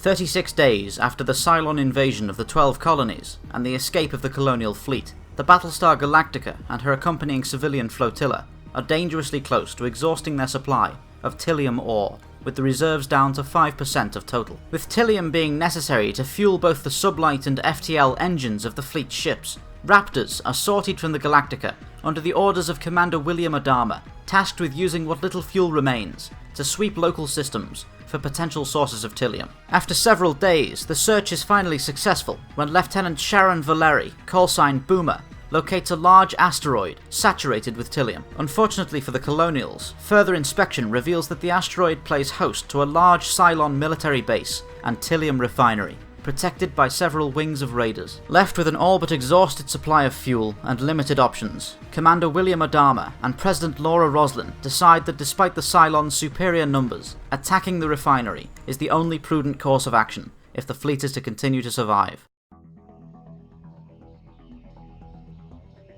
36 days after the Cylon invasion of the 12 colonies and the escape of the colonial fleet, the Battlestar Galactica and her accompanying civilian flotilla are dangerously close to exhausting their supply of Tylium ore, with the reserves down to 5% of total. With Tylium being necessary to fuel both the sublight and FTL engines of the fleet's ships, Raptors are sorted from the Galactica under the orders of Commander William Adama, tasked with using what little fuel remains to sweep local systems for potential sources of Tylium. After several days, the search is finally successful when Lieutenant Sharon Valeri, callsign Boomer, locates a large asteroid saturated with Tylium. Unfortunately for the Colonials, further inspection reveals that the asteroid plays host to a large Cylon military base and Tylium refinery, protected by several wings of raiders. Left with an all but exhausted supply of fuel and limited options, Commander William Adama and President Laura Roslin decide that despite the Cylon's superior numbers, attacking the refinery is the only prudent course of action if the fleet is to continue to survive.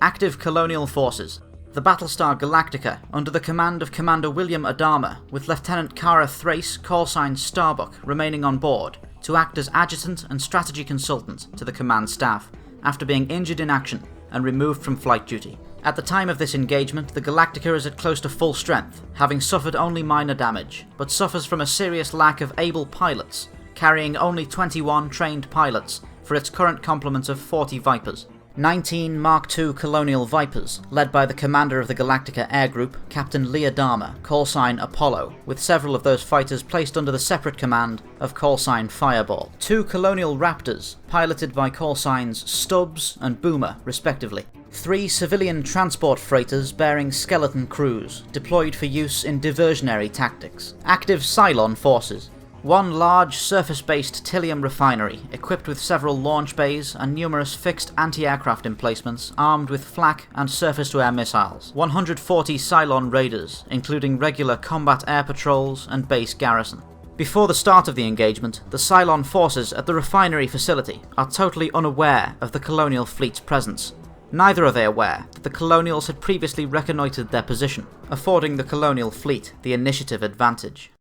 Active colonial forces. The Battlestar Galactica, under the command of Commander William Adama, with Lieutenant Kara Thrace, callsign Starbuck, remaining on board to act as adjutant and strategy consultant to the command staff, after being injured in action and removed from flight duty. At the time of this engagement, the Galactica is at close to full strength, having suffered only minor damage, but suffers from a serious lack of able pilots, carrying only 21 trained pilots for its current complement of 40 Vipers. 19 Mark II Colonial Vipers, led by the commander of the Galactica Air Group, Captain Lee Adama, callsign Apollo, with several of those fighters placed under the separate command of callsign Fireball. 2 Colonial Raptors, piloted by callsigns Stubbs and Boomer, respectively. 3 civilian transport freighters bearing skeleton crews, deployed for use in diversionary tactics. Active Cylon forces. 1 large surface-based Tylium refinery, equipped with several launch bays and numerous fixed anti-aircraft emplacements armed with flak and surface-to-air missiles. 140 Cylon raiders, including regular combat air patrols and base garrison. Before the start of the engagement, the Cylon forces at the refinery facility are totally unaware of the Colonial fleet's presence. Neither are they aware that the Colonials had previously reconnoitred their position, affording the Colonial fleet the initiative advantage.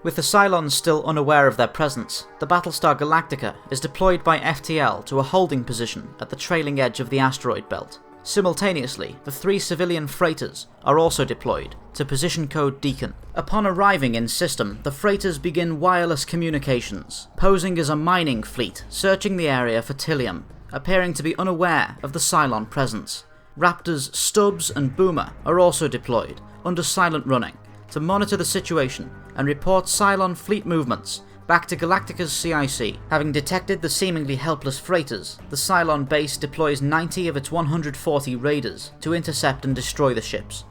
With the Cylons still unaware of their presence, the Battlestar Galactica is deployed by FTL to a holding position at the trailing edge of the asteroid belt. Simultaneously, the 3 civilian freighters are also deployed to position code Deacon. Upon arriving in system, the freighters begin wireless communications, posing as a mining fleet searching the area for Tylium, appearing to be unaware of the Cylon presence. Raptors Stubbs and Boomer are also deployed, under silent running, to monitor the situation and report Cylon fleet movements back to Galactica's CIC. Having detected the seemingly helpless freighters, the Cylon base deploys 90 of its 140 raiders to intercept and destroy the ships.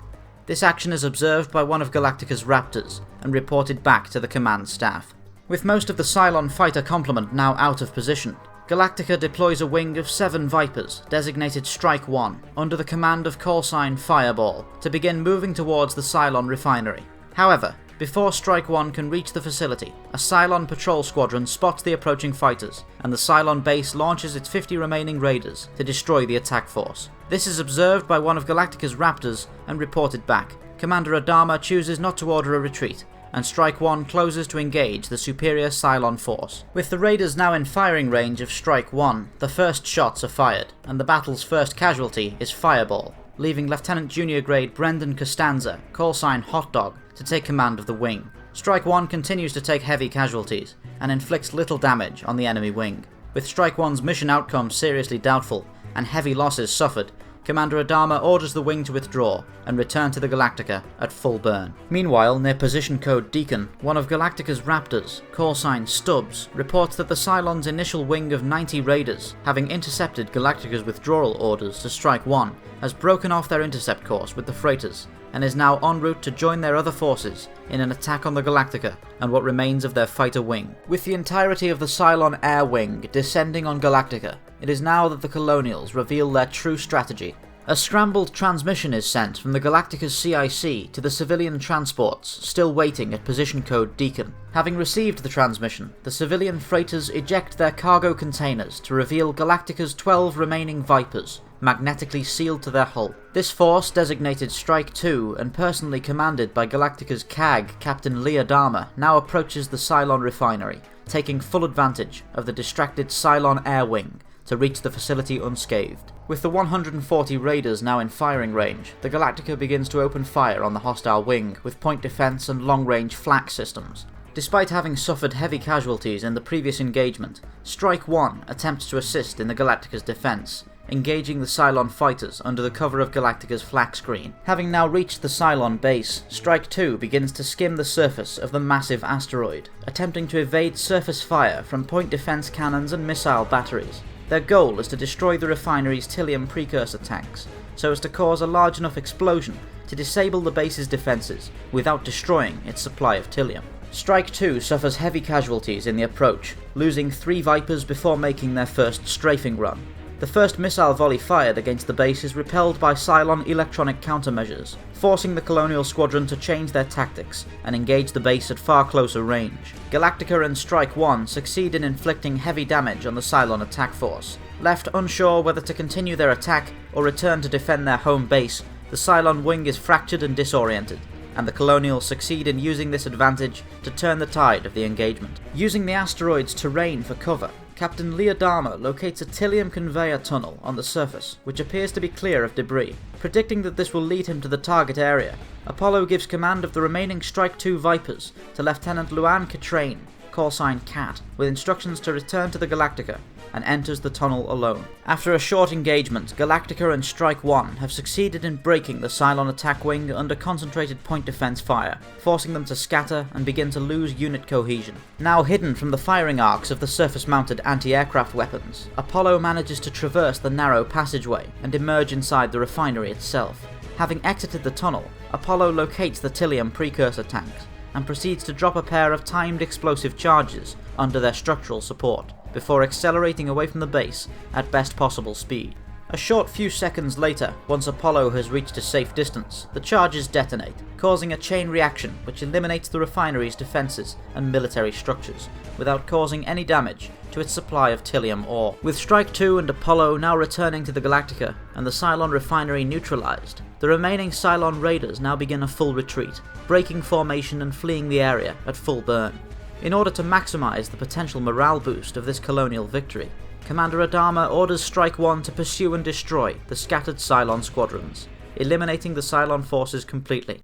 This action is observed by one of Galactica's Raptors and reported back to the command staff. With most of the Cylon fighter complement now out of position, Galactica deploys a wing of 7 Vipers, designated Strike 1, under the command of callsign Fireball, to begin moving towards the Cylon refinery. However, before Strike 1 can reach the facility, a Cylon patrol squadron spots the approaching fighters, and the Cylon base launches its 50 remaining raiders to destroy the attack force. This is observed by one of Galactica's Raptors and reported back. Commander Adama chooses not to order a retreat, and Strike 1 closes to engage the superior Cylon force. With the raiders now in firing range of Strike 1, the first shots are fired, and the battle's first casualty is Fireball, leaving Lieutenant Junior Grade Brendan Costanza, callsign Hot Dog, to take command of the wing. Strike 1 continues to take heavy casualties, and inflicts little damage on the enemy wing. With Strike 1's mission outcome seriously doubtful, and heavy losses suffered, Commander Adama orders the wing to withdraw and return to the Galactica at full burn. Meanwhile, near position code Deacon, one of Galactica's Raptors, callsign Stubbs, reports that the Cylon's initial wing of 90 raiders, having intercepted Galactica's withdrawal orders to Strike 1, has broken off their intercept course with the freighters, and is now en route to join their other forces in an attack on the Galactica and what remains of their fighter wing. With the entirety of the Cylon air wing descending on Galactica, it is now that the Colonials reveal their true strategy A scrambled transmission is sent from the Galactica's CIC to the civilian transports still waiting at position code Deacon. Having received the transmission, the civilian freighters eject their cargo containers to reveal Galactica's 12 remaining Vipers, magnetically sealed to their hull. This force, designated Strike 2 and personally commanded by Galactica's CAG, Captain Leah Dharma, now approaches the Cylon refinery, taking full advantage of the distracted Cylon air wing to reach the facility unscathed. With the 140 raiders now in firing range, the Galactica begins to open fire on the hostile wing with point defense and long-range flak systems. Despite having suffered heavy casualties in the previous engagement, Strike 1 attempts to assist in the Galactica's defense, engaging the Cylon fighters under the cover of Galactica's flak screen. Having now reached the Cylon base, Strike 2 begins to skim the surface of the massive asteroid, attempting to evade surface fire from point defense cannons and missile batteries. Their goal is to destroy the refinery's Tylium precursor tanks, so as to cause a large enough explosion to disable the base's defences without destroying its supply of Tylium. Strike 2 suffers heavy casualties in the approach, losing 3 Vipers before making their first strafing run. The first missile volley fired against the base is repelled by Cylon electronic countermeasures, forcing the Colonial Squadron to change their tactics and engage the base at far closer range. Galactica and Strike 1 succeed in inflicting heavy damage on the Cylon attack force. Left unsure whether to continue their attack or return to defend their home base, the Cylon wing is fractured and disoriented, and the Colonials succeed in using this advantage to turn the tide of the engagement. Using the asteroid's terrain for cover, Captain Leah Dharma locates a Tylium conveyor tunnel on the surface, which appears to be clear of debris. Predicting that this will lead him to the target area, Apollo gives command of the remaining Strike 2 Vipers to Lieutenant Luann Catrain, callsign Cat, with instructions to return to the Galactica, and enters the tunnel alone. After a short engagement, Galactica and Strike 1 have succeeded in breaking the Cylon attack wing under concentrated point defense fire, forcing them to scatter and begin to lose unit cohesion. Now hidden from the firing arcs of the surface-mounted anti-aircraft weapons, Apollo manages to traverse the narrow passageway and emerge inside the refinery itself. Having exited the tunnel, Apollo locates the Tylium precursor tanks and proceeds to drop a pair of timed explosive charges under their structural support, before accelerating away from the base at best possible speed. A short few seconds later, once Apollo has reached a safe distance, the charges detonate, causing a chain reaction which eliminates the refinery's defences and military structures, without causing any damage to its supply of Tylium ore. With Strike 2 and Apollo now returning to the Galactica and the Cylon refinery neutralised, the remaining Cylon raiders now begin a full retreat, breaking formation and fleeing the area at full burn. In order to maximise the potential morale boost of this colonial victory, Commander Adama orders Strike 1 to pursue and destroy the scattered Cylon squadrons, eliminating the Cylon forces completely.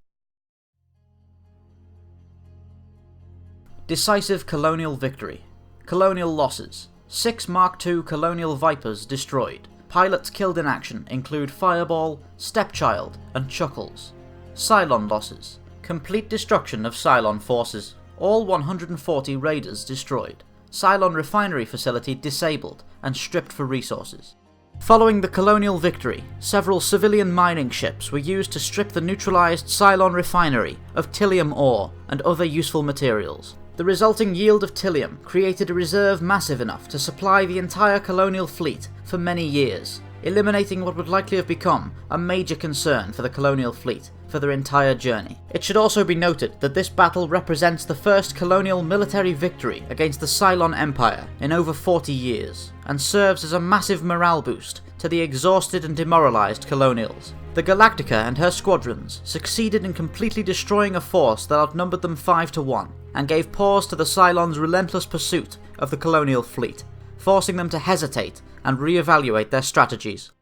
Decisive colonial victory. Colonial losses. 6 Mark II Colonial Vipers destroyed. Pilots killed in action include Fireball, Stepchild, and Chuckles. Cylon losses. Complete destruction of Cylon forces. All 140 raiders destroyed. Cylon refinery facility disabled and stripped for resources. Following the colonial victory, several civilian mining ships were used to strip the neutralized Cylon refinery of Tylium ore and other useful materials. The resulting yield of Tylium created a reserve massive enough to supply the entire colonial fleet for many years, eliminating what would likely have become a major concern for the colonial fleet for their entire journey. It should also be noted that this battle represents the first colonial military victory against the Cylon Empire in over 40 years, and serves as a massive morale boost to the exhausted and demoralized colonials. The Galactica and her squadrons succeeded in completely destroying a force that outnumbered them 5 to 1, and gave pause to the Cylons' relentless pursuit of the colonial fleet, forcing them to hesitate and re-evaluate their strategies.